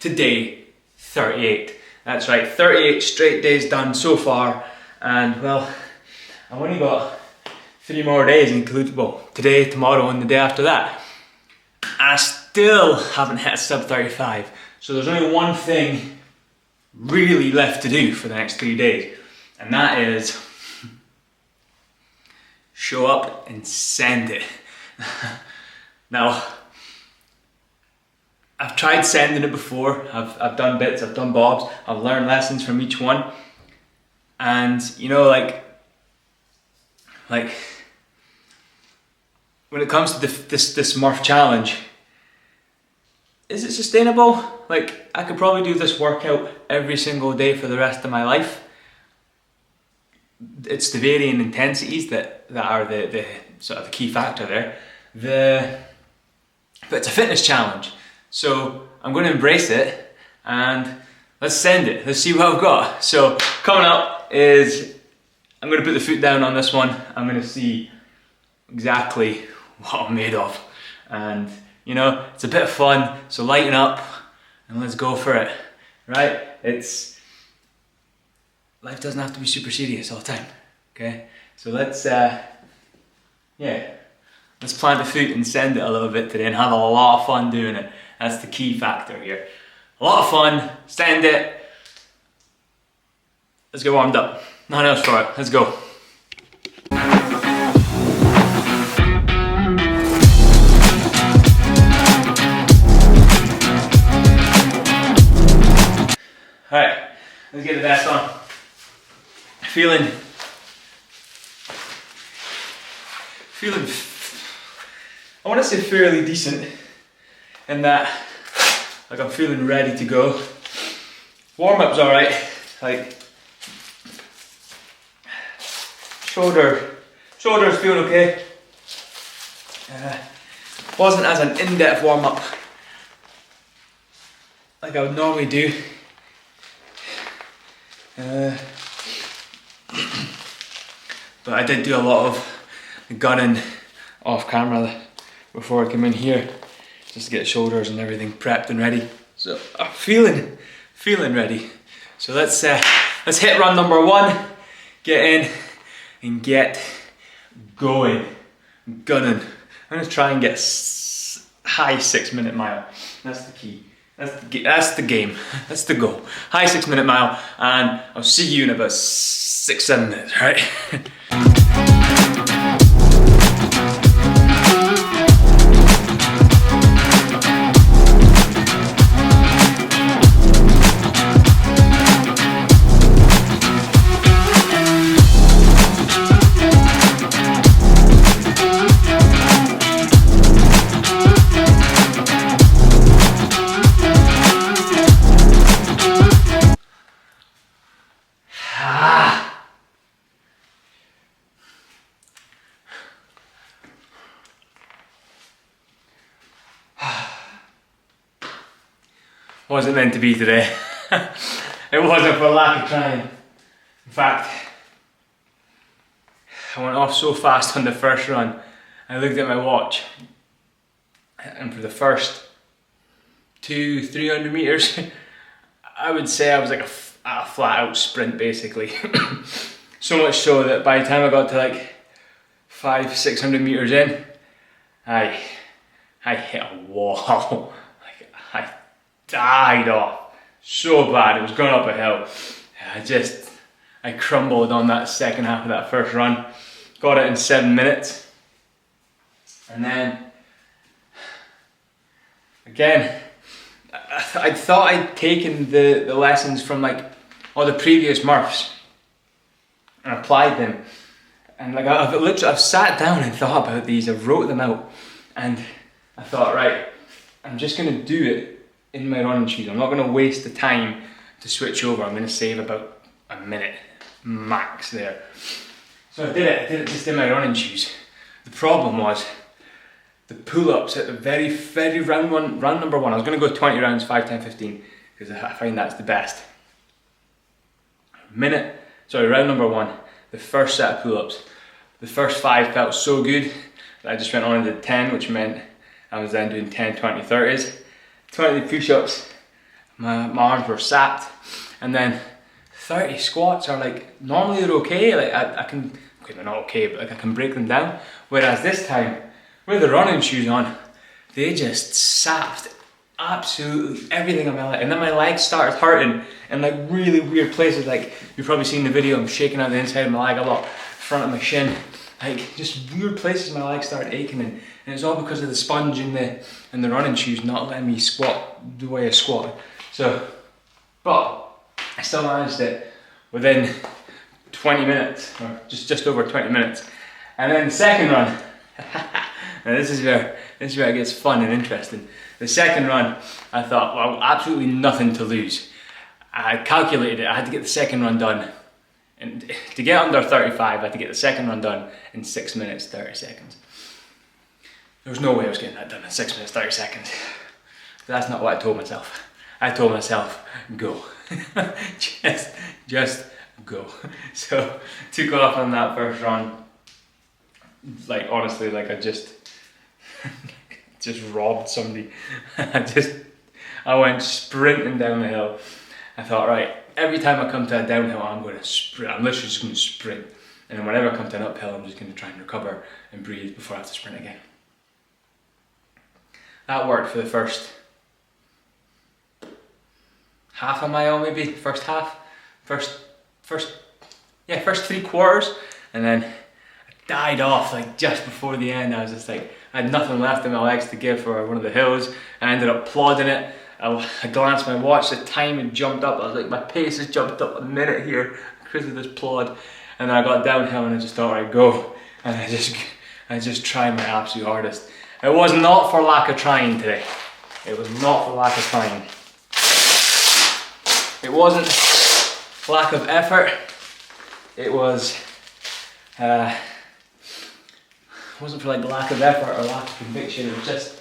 to day 38. That's right, 38 straight days done so far, and well, I've only got 3 more days, including, well, today, tomorrow, and the day after that. And I still haven't hit sub 35, so there's only one thing really left to do for the next 3 days, and that is show up and send it. Now, I've tried sending it before. I've done bits, I've done bobs, I've learned lessons from each one, and you know, like when it comes to this Murph challenge, is it sustainable? Like, I could probably do this workout every single day for the rest of my life. It's the varying intensities that are the sort of the key factor there. But it's a fitness challenge, so I'm going to embrace it and let's send it. Let's see what I've got. So coming up is, I'm going to put the foot down on this one. I'm going to see exactly what I'm made of, and you know, it's a bit of fun, so lighten up and let's go for it, right? Life doesn't have to be super serious all the time, okay? So let's plant a foot and send it a little bit today and have a lot of fun doing it. That's the key factor here. A lot of fun, send it. Let's get warmed up. Nothing else for it, let's go. Alright, let's get the vest on. Feeling, I want to say fairly decent in that, like, I'm feeling ready to go. Warm-up's alright, like shoulders feeling okay. Wasn't as an in-depth warm-up like I would normally do. But I did do a lot of gunning off camera before I came in here, just to get shoulders and everything prepped and ready. So I'm feeling ready. So let's hit run number 1, get in and get going, gunning. I'm gonna try and get high 6-minute mile. That's the key. That's the game. That's the goal. High 6-minute mile, and I'll see you in about 6-7 minutes, right? Wasn't meant to be today. It wasn't for lack of trying. In fact, I went off so fast on the first run. I looked at my watch, and for the first 200-300 meters, I would say I was like a flat out sprint basically. So much so that by the time I got to like 500-600 meters in, I hit a wall. Like, I died off so bad. It was going up a hill. I crumbled on that second half of that first run. Got it in 7 minutes, and then again, I thought I'd taken the lessons from like all the previous Murphs and applied them, and like I've sat down and thought about these. I wrote them out, and I thought, right, I'm just gonna do it in my running shoes. I'm not going to waste the time to switch over. I'm going to save about a minute max there. So I did it just in my running shoes. The problem was the pull-ups at the very round number 1. I was going to go 20 rounds, 5, 10, 15, because I find that's the best. Round number 1, the first set of pull-ups. The first 5 felt so good that I just went on and did 10, which meant I was then doing 10, 20, 30s. 20 push-ups, my arms were sapped. And then 30 squats are like, normally they're okay, like I can, okay, they're not okay, but like I can break them down. Whereas this time, with the running shoes on, they just sapped absolutely everything on my leg. And then my legs started hurting in like really weird places. Like you've probably seen the video, I'm shaking out the inside of my leg a lot, front of my shin. Like just weird places my legs started aching in. And it's all because of the sponge in the running shoes not letting me squat the way I squat. So, but I still managed it within 20 minutes, or just over 20 minutes. And then the second run, now this is where it gets fun and interesting. The second run, I thought, well, absolutely nothing to lose. I calculated it, I had to get the second run done. And to get under 35, I had to get the second run done in 6 minutes, 30 seconds. There was no way I was getting that done in 6 minutes, 30 seconds. That's not what I told myself. I told myself, go. just go. So, took off on that first run. Like, honestly, like I just robbed somebody. I went sprinting down the hill. I thought, right, every time I come to a downhill, I'm going to sprint. I'm literally just going to sprint. And then whenever I come to an uphill, I'm just going to try and recover and breathe before I have to sprint again. That worked for the first half a mile, maybe. First 3 quarters. And then I died off like just before the end. I was just like, I had nothing left in my legs to give for one of the hills. I ended up plodding it. I glanced at my watch, the time had jumped up. I was like, my pace has jumped up a minute here because of this plod. And then I got downhill and I just thought, right, go. And I just tried my absolute hardest. It was not for lack of trying today. It was not for lack of trying. It wasn't lack of effort. It was, wasn't for like lack of effort or lack of conviction. It was just,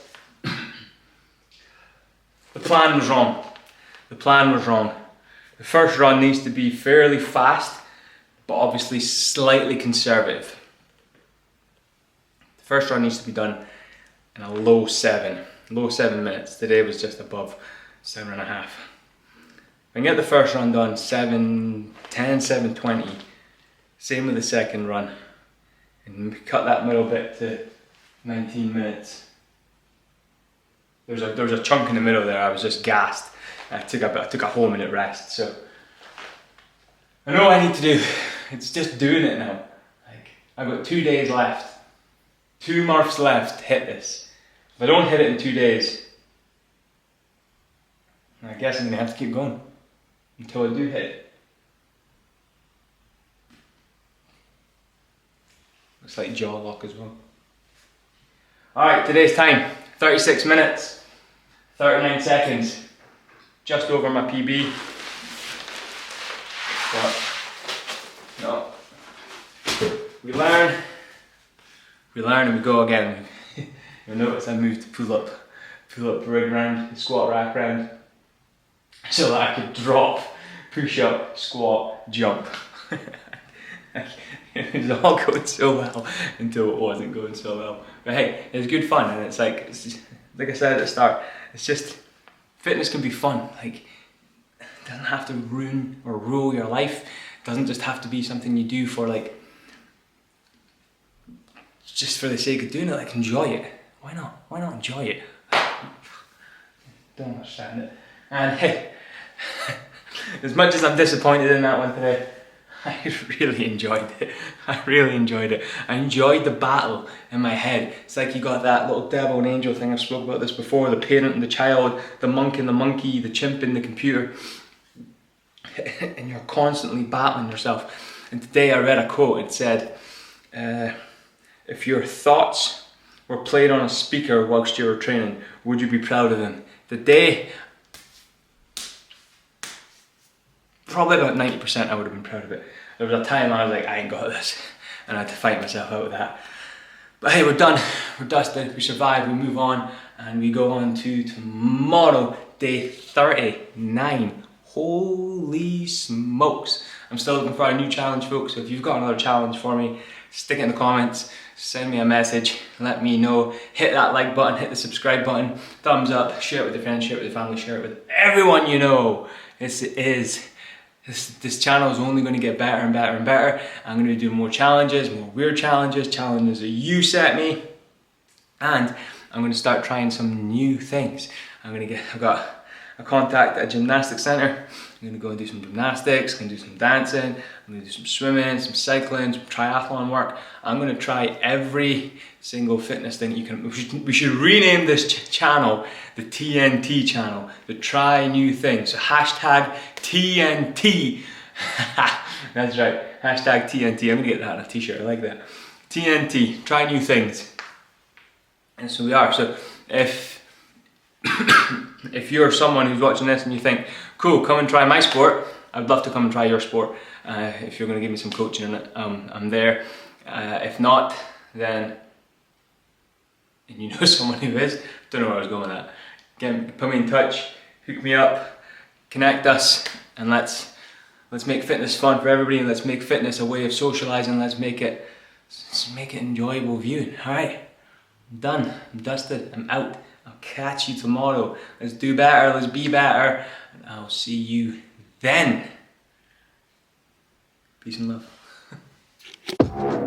the plan was wrong. The plan was wrong. The first run needs to be fairly fast, but obviously slightly conservative. The first run needs to be done in a low 7 minutes. Today was just above 7.5. If I can get the first run done 7:10, 7:20, same with the second run, and cut that middle bit to 19 minutes. There was a chunk in the middle there, I was just gassed. I took a whole minute rest, so I know what I need to do. It's just doing it now. Like, I've got 2 days left. 2 Murphs left to hit this. If I don't hit it in 2 days, I guess I'm gonna have to keep going until I do hit it. Looks like jaw lock as well. Alright, today's time, 36 minutes. 39 seconds, just over my PB. But no, we learn and we go again. You'll notice I moved to pull up rig round, squat rack round, so that I could drop, push up, squat, jump. It was all going so well until it wasn't going so well. But hey, it's good fun, and it's like I said at the start, it's just, fitness can be fun. Like, it doesn't have to ruin or rule your life. It doesn't just have to be something you do for like, just for the sake of doing it. Like, enjoy it. Why not? Why not enjoy it? Don't understand it. And hey, as much as I'm disappointed in that one today, I really enjoyed it. I really enjoyed it. I enjoyed the battle in my head. It's like you got that little devil and angel thing. I've spoken about this before. The parent and the child, the monk and the monkey, the chimp and the computer. And you're constantly battling yourself. And today I read a quote. It said, if your thoughts were played on a speaker whilst you were training, would you be proud of them? Today, probably about 90% I would have been proud of it. There was a time I was like, I ain't got this, and I had to fight myself out of that. But hey, we're done, we're dusted, we survived, we move on, and we go on to tomorrow, day 39. Holy smokes, I'm still looking for a new challenge, folks. So if you've got another challenge for me, stick it in the comments, send me a message, let me know. Hit that like button, hit the subscribe button, thumbs up, share it with your friends, share it with your family, share it with everyone you know. This channel is only going to get better and better and better. I'm going to be doing more challenges, more weird challenges that you set me, and I'm going to start trying some new things. I've got a contact at a gymnastics centre. I'm going to go and do some gymnastics, I'm going to do some dancing, I'm going to do some swimming, some cycling, some triathlon work. I'm going to try every single fitness thing you can. We should rename this channel the TNT channel, the try new things. So hashtag TNT. That's right, hashtag TNT. I'm going to get that on a t-shirt, I like that. TNT, try new things. And so we are. So if you're someone who's watching this and you think, cool, come and try my sport, I'd love to come and try your sport. If you're going to give me some coaching in it, I'm there. If not, then, and you know someone who is, don't know where I was going with that. Again, put me in touch, hook me up, connect us, and let's make fitness fun for everybody, and let's make fitness a way of socializing. Let's make it enjoyable viewing. All right, I'm done, I'm dusted, I'm out. I'll catch you tomorrow. Let's do better, let's be better, and I'll see you then. Peace and love.